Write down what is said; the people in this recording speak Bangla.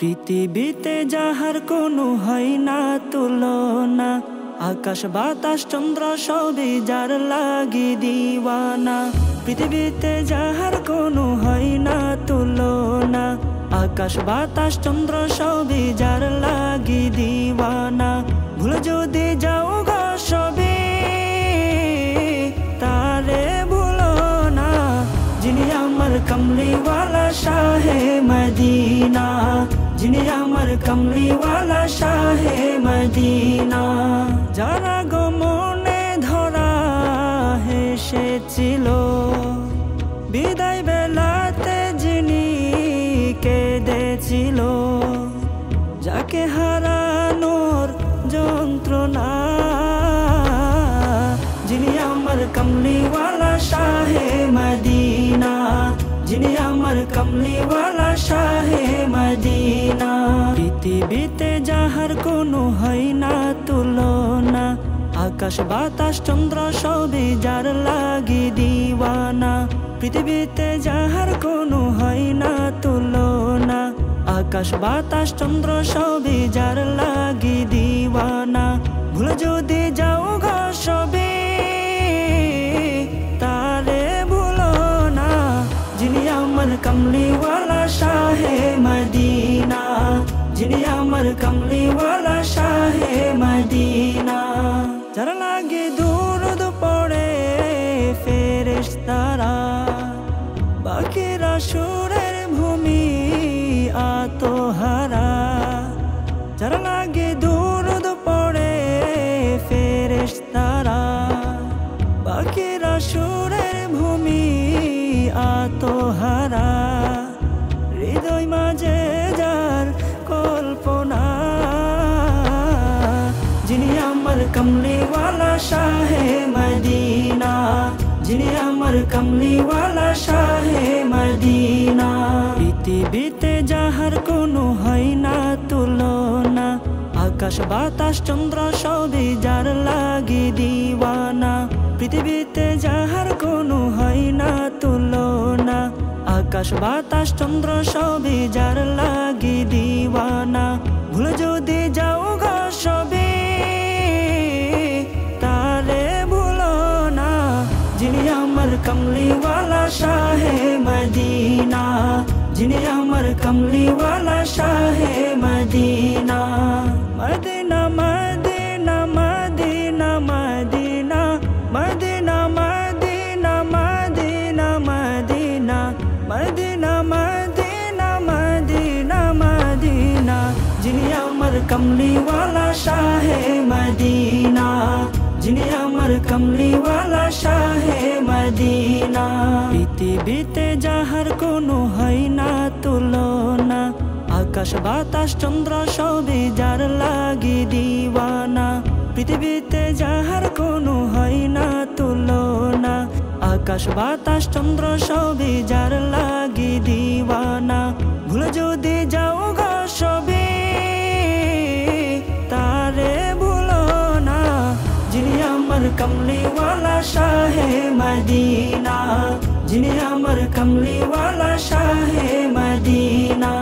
পৃথিবীতে যাহার কোনো হয় না তুলনা, আকাশ বাতাস চন্দ্র সবই যার লাগি দিওয়ানা। পৃথিবীতে যাহার কোনো হয় না তুলনা, আকাশ বাতাস চন্দ্র সবই যার লাগি দিওয়ানা। ভুল যদি যাও গো সবই তারে ভুলো না, যিনি আমার কমলিওয়ালা শাহে মদিনা, যিনি আমার কমলিওয়ালা শাহে মদিনা। যারা গো মনে ধরা হেসেছিল বিদায় বেলাতে, যিনি কেঁদেছিল, যাকে হারানোর যন্ত্রণা, যিনি আমার কমলিওয়ালা শাহে মদিনা, যিনি আমার কমলিওয়ালা শাহে মদিনা। পৃথিবীতে যাহার কোনো হয় না তুলনা, আকাশ বাতাস চন্দ্র সবই যার লাগি দিওয়ানা। পৃথিবীতে যাহার কোনো হয় না তুলনা, আকাশ বাতাস চন্দ্র সবই যার লাগি দিওয়ানা। ভুল যদি যাও গো সবই তারে ভুলো না, যিনি আমার কমলিওয়ালা শাহে মদিনা, যিনি আমার কমলিওয়ালা শাহে মদিনা। যার লাগে দুরুদ পড়ে ফেরেশতারা, বাকিরা সুরের ভূমি আত্মহারা। যার লাগে দুরুদ পড়ে ফেরেশতারা, বাকিরা সুরের ভূমি আত্মহারা। হৃদয় মাঝে যার কল্পনা, যিনি আমার কমলিওয়ালা শাহে মদিনা, যিনি আমার কমলিওয়ালা শাহে মদিনা। পৃথিবীতে যাহার কোনো হয় না তুলনা, আকাশ বাতাস চন্দ্র সবই যার লাগি দিওয়ানা। পৃথিবীতে যাহার কোনো হয় না তুলনা, আকাশ বাতাস চন্দ্র সবই যার লাগি দিওয়ানা। ভুল যদি যাও গো সবই তারে ভুলো না, যিনি আমার কমলিওয়ালা শাহে মদিনা, যিনি আমার কমলিওয়ালা শাহে Medina. Medina Medina Medina Medina Medina Medina Medina Medina Medina Medina Medina Medina. যিনি আমার কমলিওয়ালা শাহে মদিনা, যিনি আমার কমলিওয়ালা শাহে মদিনা। পৃথিবীতে যাহার কোনো হয় না তুলনা, আকাশ বাতাস চন্দ্র সবই যার লাগি দিওয়ানা। পৃথিবীতে যাহার কোনো হয় না তুলনা, আকাশ বাতাস চন্দ্র সবই যার লাগি দিওয়ানা। ভুল যদি যাও গো সবই তারে ভুলো না, যিনি আমার কমলিওয়ালা শাহে মদিনা, যিনি আমার কমলিওয়ালা শাহে মদিনা।